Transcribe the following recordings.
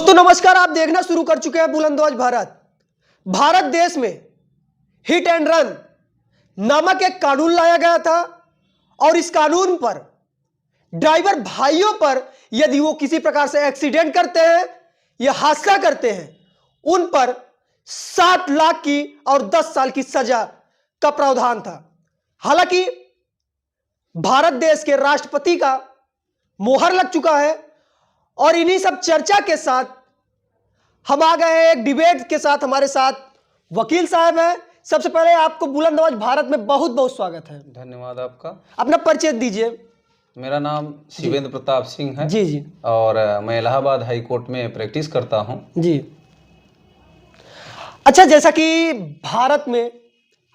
दोस्तों नमस्कार, आप देखना शुरू कर चुके हैं बुलंदबाज भारत। भारत देश में हिट एंड रन नामक एक कानून लाया गया था और इस कानून पर ड्राइवर भाइयों पर यदि वो किसी प्रकार से एक्सीडेंट करते हैं या हादसा करते हैं, उन पर 7 लाख की और 10 साल की सजा का प्रावधान था। हालांकि भारत देश के राष्ट्रपति का मोहर लग चुका है और इन्हीं सब चर्चा के साथ हम आ गए हैं एक डिबेट के साथ। हमारे साथ वकील साहब हैं। सबसे पहले आपको बुलंदबाज भारत में बहुत बहुत स्वागत है। धन्यवाद आपका। अपना परिचय दीजिए। मेरा नाम शिवेंद्र प्रताप सिंह है। जी जी। और मैं इलाहाबाद हाई कोर्ट में प्रैक्टिस करता हूं। जी। अच्छा, जैसा कि भारत में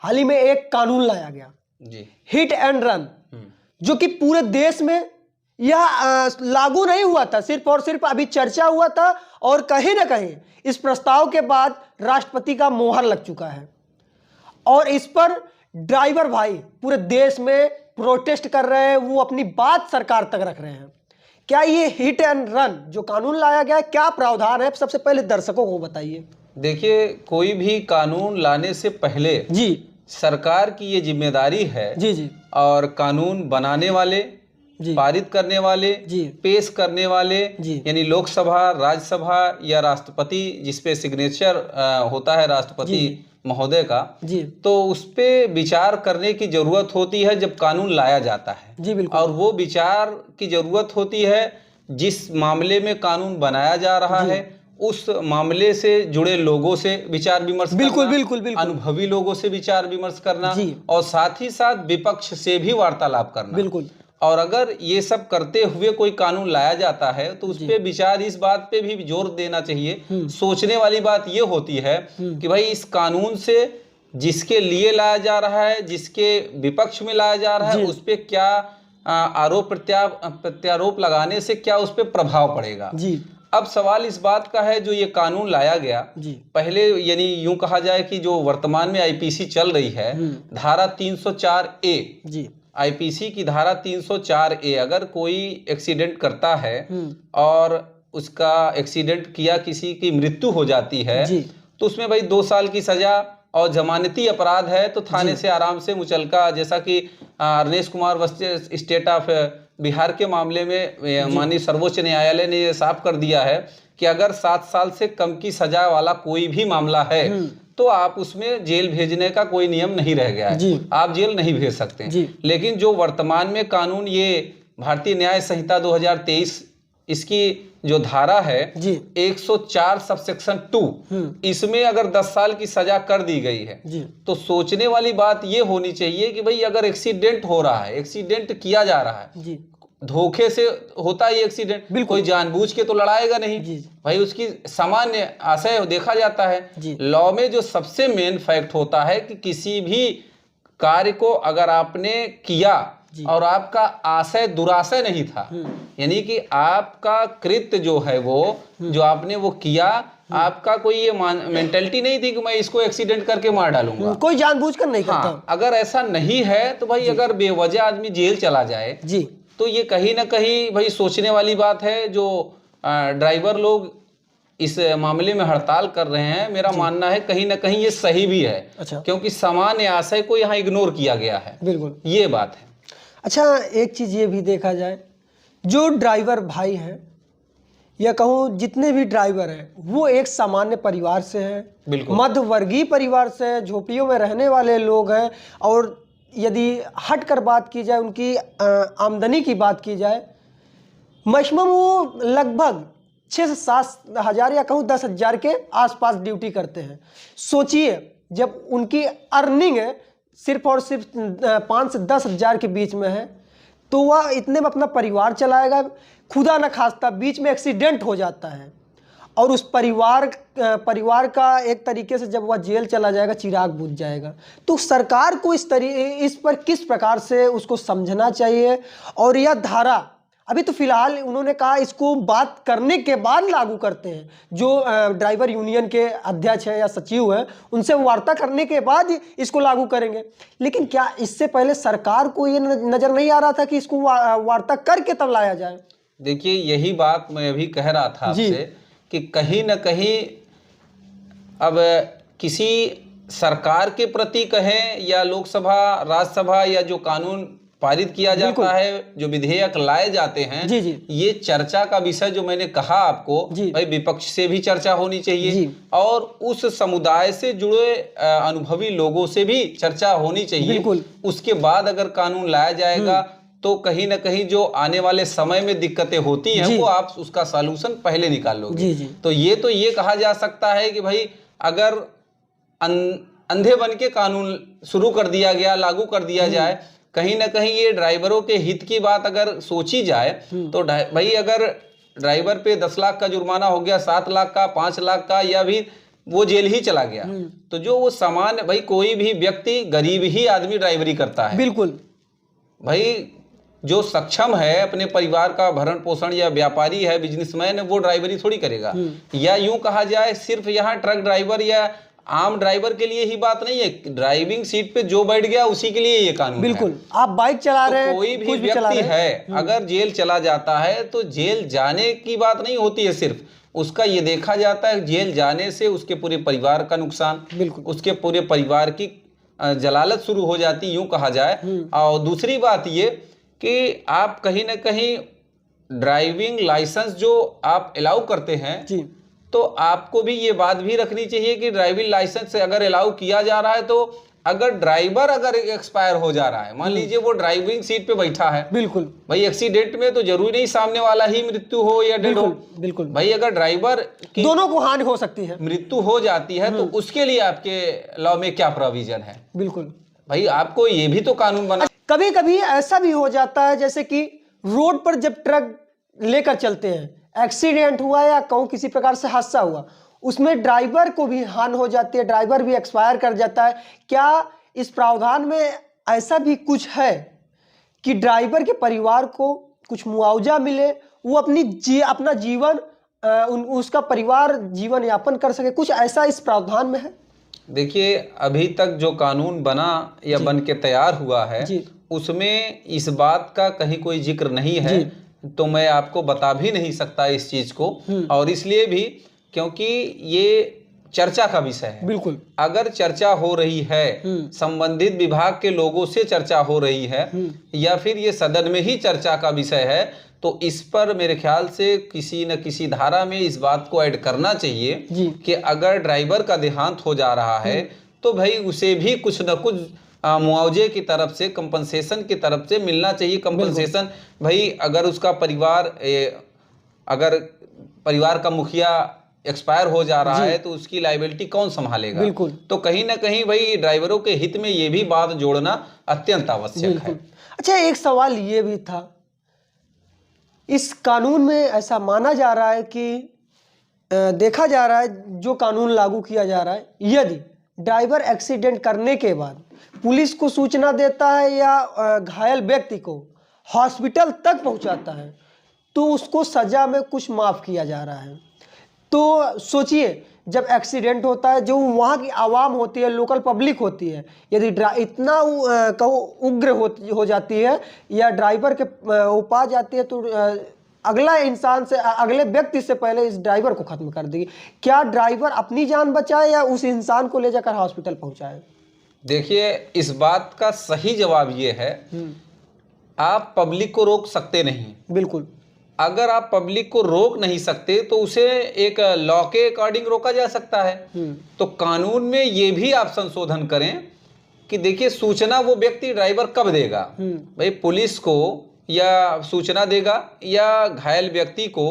हाल ही में एक कानून लाया गया जी, हिट एंड रन, जो कि पूरे देश में यह लागू नहीं हुआ था, सिर्फ और सिर्फ अभी चर्चा हुआ था और कहीं ना कहीं इस प्रस्ताव के बाद राष्ट्रपति का मोहर लग चुका है और इस पर ड्राइवर भाई पूरे देश में प्रोटेस्ट कर रहे हैं। वो अपनी बात सरकार तक रख रहे हैं। क्या ये हिट एंड रन जो कानून लाया गया है, क्या प्रावधान है, सबसे पहले दर्शकों को बताइए। देखिए, कोई भी कानून लाने से पहले जी, सरकार की ये जिम्मेदारी है। जी जी। और कानून बनाने वाले, पारित करने वाले, पेश करने वाले, यानी लोकसभा, राज्यसभा या राष्ट्रपति जिसपे सिग्नेचर होता है राष्ट्रपति महोदय का, तो उस पे विचार करने की जरूरत होती है जब कानून लाया जाता है। जी बिल्कुल। और वो विचार की जरूरत होती है जिस मामले में कानून बनाया जा रहा है उस मामले से जुड़े लोगों से विचार विमर्श बिल्कुल करना, बिल्कुल बिल्कुल, अनुभवी लोगों से विचार विमर्श करना और साथ ही साथ विपक्ष से भी वार्तालाप करना। बिल्कुल। और अगर ये सब करते हुए कोई कानून लाया जाता है तो उस पे विचार, इस बात पे भी जोर देना चाहिए। सोचने वाली बात ये होती है कि भाई इस कानून से जिसके लिए लाया जा रहा है, जिसके विपक्ष में लाया जा रहा है, उस पे क्या आरोप प्रत्यारोप लगाने से क्या उस पे प्रभाव पड़ेगा। अब सवाल इस बात का है, जो ये कानून लाया गया पहले, यानी यूं कहा जाए कि जो वर्तमान में आईपीसी चल रही है, धारा 304A, आईपीसी की धारा 304A, अगर कोई एक्सीडेंट करता है और उसका एक्सीडेंट किया, किसी की मृत्यु हो जाती है, तो उसमें भाई 2 साल की सजा और जमानती अपराध है तो थाने से आराम से मुचलका, जैसा कि अरनेश कुमार वस्ते स्टेट ऑफ बिहार के मामले में माननीय सर्वोच्च न्यायालय ने ये साफ कर दिया है कि अगर 7 साल से कम की सजा वाला कोई भी मामला है तो आप उसमें जेल भेजने का कोई नियम नहीं रह गया है, आप जेल नहीं भेज सकते। लेकिन जो वर्तमान में कानून, ये भारतीय न्याय संहिता 2023, इसकी जो धारा है 104 सबसेक्शन 2, इसमें अगर 10 साल की सजा कर दी गई है तो सोचने वाली बात ये होनी चाहिए कि भाई अगर एक्सीडेंट हो रहा है, एक्सीडेंट किया जा रहा है, धोखे से होता है एक्सीडेंट, कोई जानबूझ के तो लड़ाएगा नहीं भाई, उसकी सामान्य आशय देखा जाता है। लॉ में जो सबसे मेन फैक्ट होता है कि किसी भी कार्य को अगर आपने किया और आपका आशय दुराशय नहीं था, यानी कि आपका कृत्य जो है वो जो आपने वो किया, आपका कोई ये मेंटलिटी नहीं थी कि मैं इसको एक्सीडेंट करके मार डालूंगा, कोई जानबूझकर नहीं करता। हाँ, अगर ऐसा नहीं है तो भाई अगर बेवजह आदमी जेल चला जाए तो ये कहीं ना कहीं भाई सोचने वाली बात है। जो ड्राइवर लोग इस मामले में हड़ताल कर रहे हैं, मेरा मानना है कहीं ना कहीं ये सही भी है। क्योंकि सामान्य आशय को यहाँ इग्नोर किया गया है। बिल्कुल, ये बात है। अच्छा, एक चीज ये भी देखा जाए, जो ड्राइवर भाई हैं या कहूँ जितने भी ड्राइवर हैं, वो एक सामान्य परिवार से हैं, मध्य वर्गीय परिवार से हैं, झोपड़ियों में रहने वाले लोग हैं। और यदि हट कर बात की जाए, उनकी आमदनी की बात की जाए, मैक्सिमम वो लगभग 6 से 7 हज़ार या कहूँ 10 हज़ार के आसपास ड्यूटी करते हैं। सोचिए, जब उनकी अर्निंग है सिर्फ और सिर्फ 5 से 10 हज़ार के बीच में है, तो वह इतने में अपना परिवार चलाएगा। खुदा न खास्ता बीच में एक्सीडेंट हो जाता है और उस परिवार का एक तरीके से जब वह जेल चला जाएगा, चिराग बुझ जाएगा। तो सरकार को इस पर किस प्रकार से उसको समझना चाहिए। और यह धारा अभी तो फिलहाल उन्होंने कहा इसको बात करने के बाद लागू करते हैं। जो ड्राइवर यूनियन के अध्यक्ष हैं या सचिव हैं, उनसे वार्ता करने के बाद इसको लागू करेंगे। लेकिन क्या इससे पहले सरकार को ये नजर नहीं आ रहा था कि इसको वार्ता करके तब लाया जाए? देखिए, यही बात मैं अभी कह रहा था आपसे कि कहीं न कहीं अब किसी सरकार के प्रति कहें या लोकसभा, राज्यसभा या जो कानून पारित किया जाता है, जो विधेयक लाए जाते हैं, जी जी ये चर्चा का विषय जो मैंने कहा आपको, भाई विपक्ष से भी चर्चा होनी चाहिए और उस समुदाय से जुड़े अनुभवी लोगों से भी चर्चा होनी चाहिए। उसके बाद अगर कानून लाया जाएगा तो कहीं ना कहीं जो आने वाले समय में दिक्कतें होती हैं वो आप उसका सॉल्यूशन पहले निकाल लोगे। तो ये कहा जा सकता है कि भाई अगर अंधे बन के कानून शुरू कर दिया गया, लागू कर दिया जाए, कहीं ना कहीं ये ड्राइवरों के हित की बात अगर सोची जाए तो भाई अगर ड्राइवर पे 10 लाख का जुर्माना हो गया, 7 लाख का, 5 लाख का, या भी वो जेल ही चला गया, तो जो वो सामान्य भाई कोई भी व्यक्ति, गरीब ही आदमी ड्राइवरी करता है। बिल्कुल भाई जो सक्षम है अपने परिवार का भरण पोषण, या व्यापारी है, बिजनेसमैन है, वो ड्राइवरी थोड़ी करेगा। या यूं कहा जाए सिर्फ यहाँ ट्रक ड्राइवर या आम ड्राइवर के लिए ही बात नहीं है, ड्राइविंग सीट पे जो बैठ गया उसी के लिए ये कानून बिल्कुल है। आप बाइक चला रहे हैं, कोई भी व्यक्ति है अगर जेल चला जाता है तो जेल जाने की बात नहीं होती है, सिर्फ उसका ये देखा जाता है जेल जाने से उसके पूरे परिवार का नुकसान, उसके पूरे परिवार की जलालत शुरू हो जाती, यूं कहा जाए। और दूसरी बात ये कि आप कहीं ना कहीं ड्राइविंग लाइसेंस जो आप अलाउ करते हैं तो आपको भी ये बात भी रखनी चाहिए कि ड्राइविंग लाइसेंस से अगर अलाउ किया जा रहा है तो अगर ड्राइवर अगर एक्सपायर हो जा रहा है, मान लीजिए वो ड्राइविंग सीट पे बैठा है, बिल्कुल भाई एक्सीडेंट में तो जरूरी नहीं सामने वाला ही मृत्यु हो या डेड हो, बिल्कुल भाई अगर ड्राइवर की दोनों को हानि हो सकती है, मृत्यु हो जाती है तो उसके लिए आपके लॉ में क्या प्रोविजन है? बिल्कुल भाई आपको ये भी तो कानून बना। कभी कभी ऐसा भी हो जाता है जैसे कि रोड पर जब ट्रक लेकर चलते हैं, एक्सीडेंट हुआ या कहूँ किसी प्रकार से हादसा हुआ, उसमें ड्राइवर को भी हानि हो जाती है, ड्राइवर भी एक्सपायर कर जाता है। क्या इस प्रावधान में ऐसा भी कुछ है कि ड्राइवर के परिवार को कुछ मुआवजा मिले, वो अपना जीवन उसका परिवार जीवन यापन कर सके, कुछ ऐसा इस प्रावधान में है? देखिए अभी तक जो कानून बना या बन के तैयार हुआ है उसमें इस बात का कहीं कोई जिक्र नहीं है, तो मैं आपको बता भी नहीं सकता इस चीज को, और इसलिए भी क्योंकि ये चर्चा का विषय है। बिल्कुल अगर चर्चा हो रही है, संबंधित विभाग के लोगों से चर्चा हो रही है, या फिर ये सदन में ही चर्चा का विषय है, तो इस पर मेरे ख्याल से किसी न किसी धारा में इस बात को ऐड करना चाहिए कि अगर ड्राइवर का देहांत हो जा रहा है तो भाई उसे भी कुछ न कुछ मुआवजे की तरफ से, कंपनसेशन की तरफ से मिलना चाहिए। कंपनसेशन भाई अगर उसका परिवार अगर परिवार का मुखिया एक्सपायर हो जा रहा है तो उसकी लायबिलिटी कौन संभालेगा? बिल्कुल। तो कहीं ना कहीं भाई ड्राइवरों के हित में ये भी बात जोड़ना अत्यंत आवश्यक है। अच्छा, एक सवाल ये भी था, इस कानून में ऐसा माना जा रहा है कि देखा जा रहा है जो कानून लागू किया जा रहा है, यदि ड्राइवर एक्सीडेंट करने के बाद पुलिस को सूचना देता है या घायल व्यक्ति को हॉस्पिटल तक पहुंचाता है तो उसको सजा में कुछ माफ किया जा रहा है। तो सोचिए जब एक्सीडेंट होता है, जो वहाँ की आवाम होती है, लोकल पब्लिक होती है, यदि इतना कहो उग्र हो जाती है या ड्राइवर के उपा जाती है तो अगला इंसान से, अगले व्यक्ति से पहले इस ड्राइवर को खत्म कर देगी। क्या ड्राइवर अपनी जान बचाए या उस इंसान को ले जाकर हॉस्पिटल पहुंचाए? देखिए इस बात का सही जवाब ये है, आप पब्लिक को रोक सकते नहीं। बिल्कुल। अगर आप पब्लिक को रोक नहीं सकते तो उसे एक लॉ के अकॉर्डिंग रोका जा सकता है। तो कानून में ये भी आप संशोधन करें कि देखिए सूचना वो व्यक्ति ड्राइवर कब देगा, भाई पुलिस को या सूचना देगा या घायल व्यक्ति को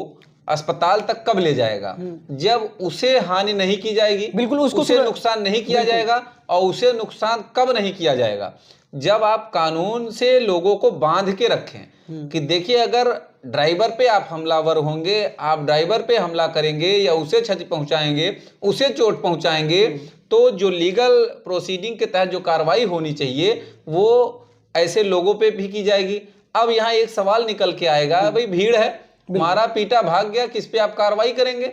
अस्पताल तक कब ले जाएगा, जब उसे हानि नहीं की जाएगी, बिल्कुल उसे नुकसान नहीं किया जाएगा। और उसे नुकसान कब नहीं किया जाएगा, जब आप कानून से लोगों को बांध के रखें कि देखिए अगर ड्राइवर पे आप हमलावर होंगे, आप ड्राइवर पे हमला करेंगे या उसे क्षति पहुंचाएंगे, उसे चोट पहुंचाएंगे, तो जो लीगल प्रोसीडिंग के तहत जो कार्रवाई होनी चाहिए वो ऐसे लोगों पे भी की जाएगी। अब यहाँ एक सवाल निकल के आएगा, भाई भीड़ है, मारा पीटा भाग गया, किस पे आप कार्रवाई करेंगे?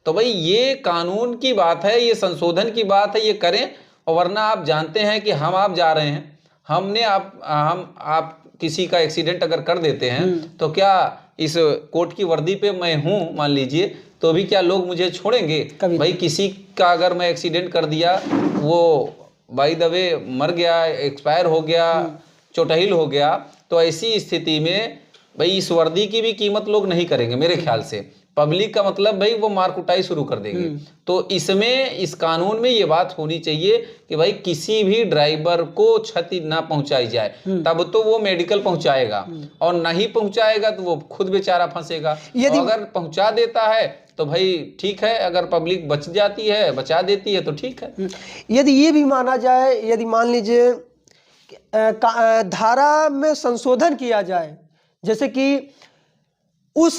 तो भाई ये कानून की बात है, ये संशोधन की बात है, ये करें। और वरना आप जानते हैं कि आप जा रहे हैं, आप किसी का एक्सीडेंट अगर कर देते हैं तो क्या इस कोर्ट की वर्दी पे मैं हूँ मान लीजिए, तो भी क्या लोग मुझे छोड़ेंगे? भाई किसी का अगर मैं एक्सीडेंट कर दिया, वो बाय द वे मर गया, एक्सपायर हो गया, चोटहिल हो गया, तो ऐसी स्थिति में भाई इस वर्दी की भी कीमत लोग नहीं करेंगे मेरे ख्याल से। पब्लिक का मतलब भाई वो मार कुटाई शुरू कर देंगे। तो इसमें, इस कानून में ये बात होनी चाहिए कि भाई किसी भी ड्राइवर को क्षति ना पहुंचाई जाए, तब तो वो मेडिकल पहुंचाएगा, और नहीं पहुंचाएगा तो वो खुद बेचारा फंसेगा। अगर पहुंचा देता है तो भाई ठीक है, अगर पब्लिक बच जाती है, बचा देती है तो ठीक है। यदि ये भी माना जाए, यदि मान लीजिए धारा में संशोधन किया जाए, जैसे कि उस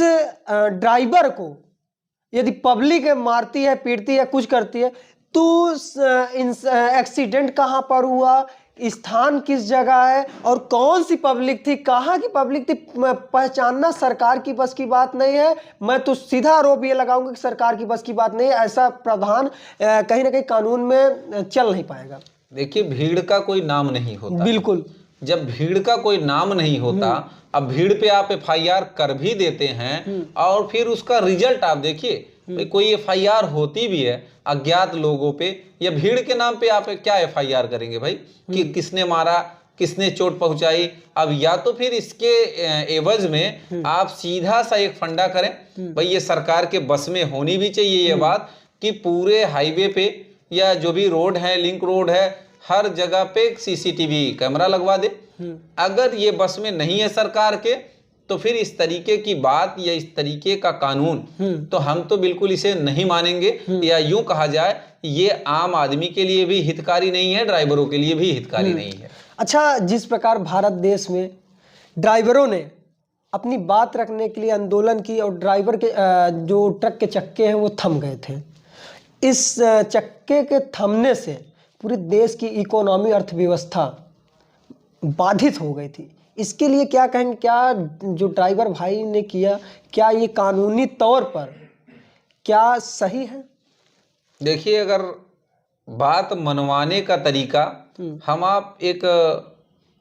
ड्राइवर को यदि पब्लिक मारती है, पीटती है, कुछ करती है, तो एक्सीडेंट कहाँ पर हुआ, स्थान किस जगह है और कौन सी पब्लिक थी, कहाँ की पब्लिक थी, पहचानना सरकार की बस की बात नहीं है। मैं तो सीधा आरोप ये लगाऊंगा कि सरकार की बस की बात नहीं है। ऐसा प्रावधान कहीं ना कहीं कानून में चल नहीं पाएगा। देखिए, भीड़ का कोई नाम नहीं होता। बिल्कुल, जब भीड़ का कोई नाम नहीं होता, अब भीड़ पे आप FIR कर भी देते हैं और फिर उसका रिजल्ट आप देखिए, कोई FIR होती भी है अज्ञात लोगों पे, या भीड़ के नाम पे आप क्या FIR करेंगे भाई, कि किसने मारा, किसने चोट पहुंचाई। अब या तो फिर इसके एवज में आप सीधा सा एक फंडा करें, भाई ये सरकार के बस में होनी भी चाहिए ये बात, कि पूरे हाईवे पे या जो भी रोड है, लिंक रोड है, हर जगह पे CCTV कैमरा लगवा दे। अगर ये बस में नहीं है सरकार के, तो फिर इस तरीके की बात या इस तरीके का कानून तो हम तो बिल्कुल इसे नहीं मानेंगे। या यूं कहा जाए, ये आम आदमी के लिए भी हितकारी नहीं है, ड्राइवरों के लिए भी हितकारी नहीं है। अच्छा, जिस प्रकार भारत देश में ड्राइवरों ने अपनी बात रखने के लिए आंदोलन की और ड्राइवर के जो ट्रक के चक्के हैं वो थम गए थे, इस चक्के के थमने से पूरे देश की इकोनॉमी, अर्थव्यवस्था बाधित हो गई थी। इसके लिए क्या कहेंगे, क्या जो ड्राइवर भाई ने किया, क्या ये कानूनी तौर पर क्या सही है? देखिए, अगर बात मनवाने का तरीका, हम आप एक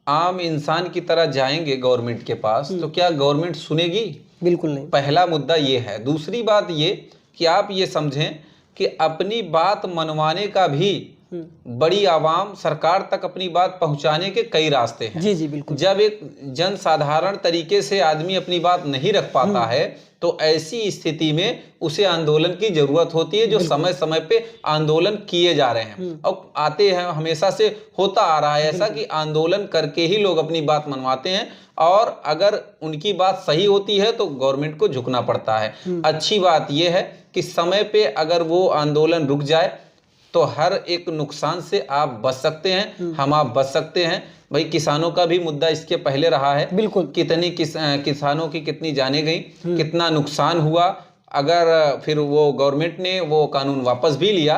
आम इंसान की तरह जाएंगे गवर्नमेंट के पास, तो क्या गवर्नमेंट सुनेगी? बिल्कुल नहीं। पहला मुद्दा ये है। दूसरी बात ये कि आप ये समझें कि अपनी बात मनवाने का भी बड़ी आवाम सरकार तक अपनी बात पहुंचाने के कई रास्ते हैं। जी जी बिल्कुल। जब एक जन साधारण तरीके से आदमी अपनी बात नहीं रख पाता है, तो ऐसी स्थिति में उसे आंदोलन की जरूरत होती है, जो समय समय पे आंदोलन किए जा रहे हैं और आते हैं, हमेशा से होता आ रहा है ऐसा कि आंदोलन करके ही लोग अपनी बात मनवाते हैं, और अगर उनकी बात सही होती है तो गवर्नमेंट को झुकना पड़ता है। अच्छी बात यह है कि समय पे अगर वो आंदोलन रुक जाए तो हर एक नुकसान से आप बच सकते हैं, हम आप बच सकते हैं। भाई किसानों का भी मुद्दा इसके पहले रहा है, बिल्कुल, कितनी किसानों की कितनी जानें गई, कितना नुकसान हुआ। अगर फिर वो गवर्नमेंट ने वो कानून वापस भी लिया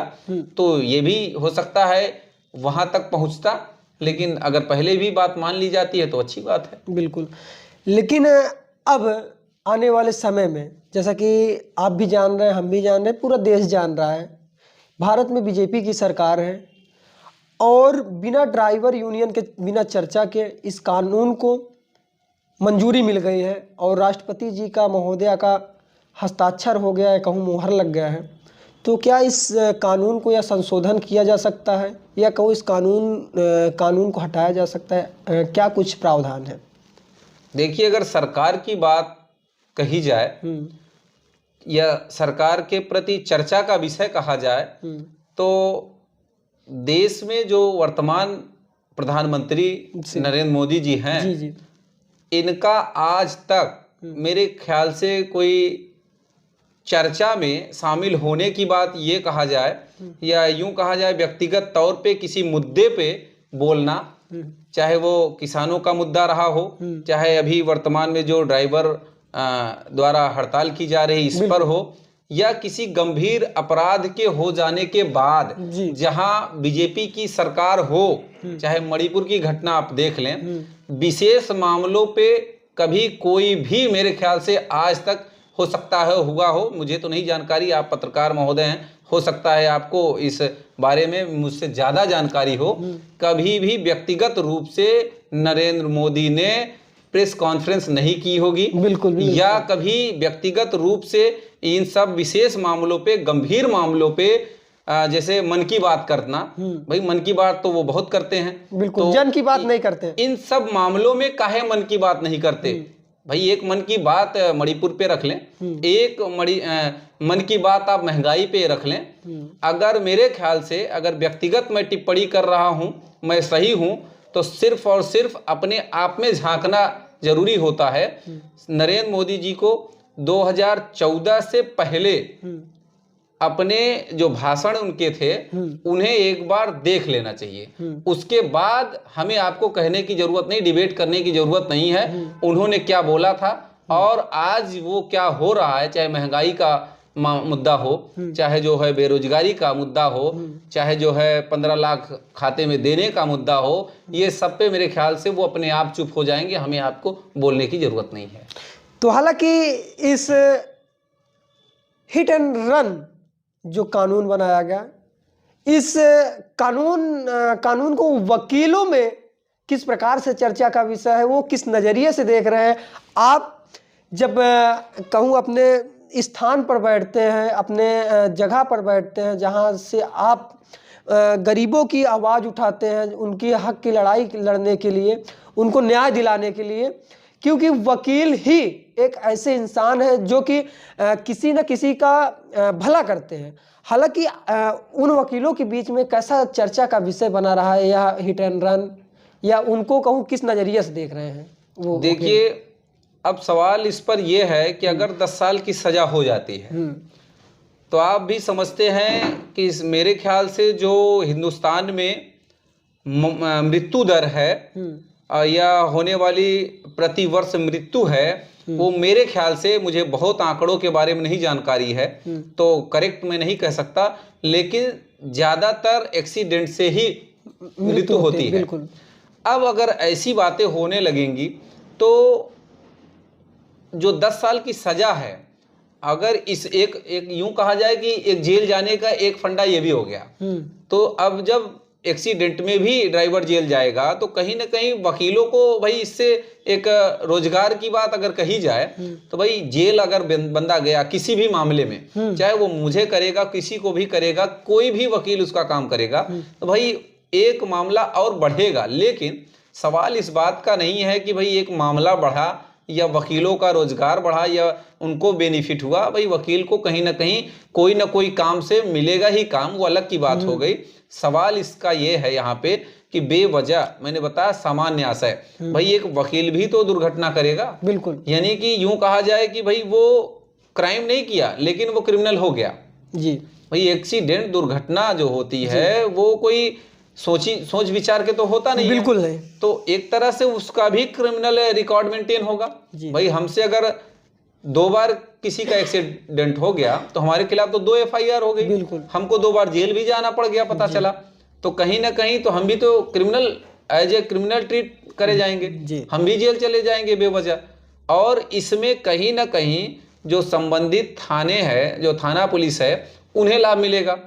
तो ये भी हो सकता है वहां तक पहुंचता, लेकिन अगर पहले भी बात मान ली जाती है तो अच्छी बात है। बिल्कुल, लेकिन अब आने वाले समय में, जैसा कि आप भी जान रहे हैं, हम भी जान रहे हैं, पूरा देश जान रहा है, भारत में बीजेपी की सरकार है और बिना ड्राइवर यूनियन के, बिना चर्चा के इस कानून को मंजूरी मिल गई है और राष्ट्रपति जी का, महोदया का हस्ताक्षर हो गया है, कहूँ मोहर लग गया है। तो क्या इस कानून को या संशोधन किया जा सकता है या कहूँ इस कानून को हटाया जा सकता है? क्या कुछ प्रावधान है? देखिए, अगर सरकार की बात कही जाए या सरकार के प्रति चर्चा का विषय कहा जाए, तो देश में जो वर्तमान प्रधानमंत्री नरेंद्र मोदी जी हैं, जी। इनका आज तक मेरे ख्याल से कोई चर्चा में शामिल होने की बात ये कहा जाए या यूं कहा जाए व्यक्तिगत तौर पे किसी मुद्दे पे बोलना, चाहे वो किसानों का मुद्दा रहा हो, चाहे अभी वर्तमान में जो ड्राइवर द्वारा हड़ताल की जा रही इस पर हो, या किसी गंभीर अपराध के हो जाने के बाद जहां बीजेपी की सरकार हो, चाहे मणिपुर की घटना आप देख लें, विशेष मामलों पे कभी कोई भी मेरे ख्याल से आज तक, हो सकता है हुआ हो, मुझे तो नहीं जानकारी, आप पत्रकार महोदय हैं, हो सकता है आपको इस बारे में मुझसे ज़्यादा जानकारी हो, कभी भी व्यक्तिगत रूप से नरेंद्र मोदी ने प्रेस कॉन्फ्रेंस नहीं की होगी, बिल्कुल या कभी व्यक्तिगत रूप से इन सब विशेष मामलों पे, गंभीर मामलों पे, जैसे मन की बात करना, भाई मन की बात तो वो बहुत करते हैं, बिल्कुल, तो जन की बात नहीं करते। इन सब मामलों में काहे मन की बात नहीं करते? भाई एक मन की बात मणिपुर पे रख लें, एक मन की बात आप महंगाई पे रख लें। अगर मेरे ख्याल से अगर व्यक्तिगत मैं टिप्पणी कर रहा हूं, मैं सही हूं, तो सिर्फ और सिर्फ अपने आप में झांकना जरूरी होता है। नरेंद्र मोदी जी को 2014 से पहले अपने जो भाषण उनके थे उन्हें एक बार देख लेना चाहिए। उसके बाद हमें आपको कहने की जरूरत नहीं, डिबेट करने की जरूरत नहीं है उन्होंने क्या बोला था और आज वो क्या हो रहा है। चाहे महंगाई का मुद्दा हो, चाहे जो है बेरोजगारी का मुद्दा हो, चाहे जो है 15 लाख खाते में देने का मुद्दा हो, ये सब पे मेरे ख्याल से वो अपने आप चुप हो जाएंगे, हमें आपको बोलने की जरूरत नहीं है। तो हालांकि इस हिट एंड रन जो कानून बनाया गया, इस कानून को वकीलों में किस प्रकार से चर्चा का विषय है, वो किस नज़रिए से देख रहे हैं आप? जब कहूँ अपने स्थान पर बैठते हैं, अपने जगह पर बैठते हैं जहाँ से आप गरीबों की आवाज़ उठाते हैं, उनकी हक की लड़ाई लड़ने के लिए, उनको न्याय दिलाने के लिए, क्योंकि वकील ही एक ऐसे इंसान है जो कि किसी न किसी का भला करते हैं। हालांकि उन वकीलों के बीच में कैसा चर्चा का विषय बना रहा है यह हिट एंड रन, या उनको कहूँ किस नज़रिए से देख रहे हैं वो? देखिए, अब सवाल इस पर यह है कि अगर 10 साल की सज़ा हो जाती है तो आप भी समझते हैं कि मेरे ख्याल से जो हिंदुस्तान में मृत्यु दर है या होने वाली प्रति वर्ष मृत्यु है, वो मेरे ख्याल से, मुझे बहुत आंकड़ों के बारे में नहीं जानकारी है तो करेक्ट मैं नहीं कह सकता, लेकिन ज़्यादातर एक्सीडेंट से ही मृत्यु होती है। अब अगर ऐसी बातें होने लगेंगी तो जो 10 साल की सज़ा है, अगर इस एक यूं कहा जाए कि एक जेल जाने का एक फंडा ये भी हो गया, तो अब जब एक्सीडेंट में भी ड्राइवर जेल जाएगा तो कहीं ना कहीं वकीलों को भाई इससे एक रोजगार की बात अगर कही जाए तो भाई जेल अगर बंदा गया किसी भी मामले में, चाहे वो मुझे करेगा, किसी को भी करेगा, कोई भी वकील उसका काम करेगा, तो भाई एक मामला और बढ़ेगा। लेकिन सवाल इस बात का नहीं है कि भाई एक मामला बढ़ा या वकीलों का रोजगार बढ़ा या उनको बेनिफिट हुआ। भाई वकील को कहीं ना कोई काम से मिलेगा ही काम, वो अलग की बात हो गई। सवाल इसका ये है यहाँ पे कि बेवजह, मैंने बताया सामान्य आशय, भाई एक वकील भी तो दुर्घटना करेगा। बिल्कुल, यानी कि यूं कहा जाए कि भाई वो क्राइम नहीं किया लेकिन वो क्रिमिनल हो गया जी। भाई एक्सीडेंट, दुर्घटना जो होती है वो कोई सोच विचार के तो होता नहीं, बिल्कुल नहीं। तो एक तरह से उसका भी क्रिमिनल रिकॉर्ड मेंटेन होगा। भाई हमसे अगर 2 बार किसी का एक्सीडेंट हो गया तो हमारे खिलाफ तो 2 FIR हो गई, हमको 2 बार जेल भी जाना पड़ गया, पता चला, तो कहीं ना कहीं तो हम भी तो criminal, as a criminal treat करे जाएंगे, हम भी जेल चले जाएंगे बेवजह। और इसमें कहीं ना कहीं जो संबंधित थाने है, जो थाना पुलिस है, उन्हें लाभ मिलेगा।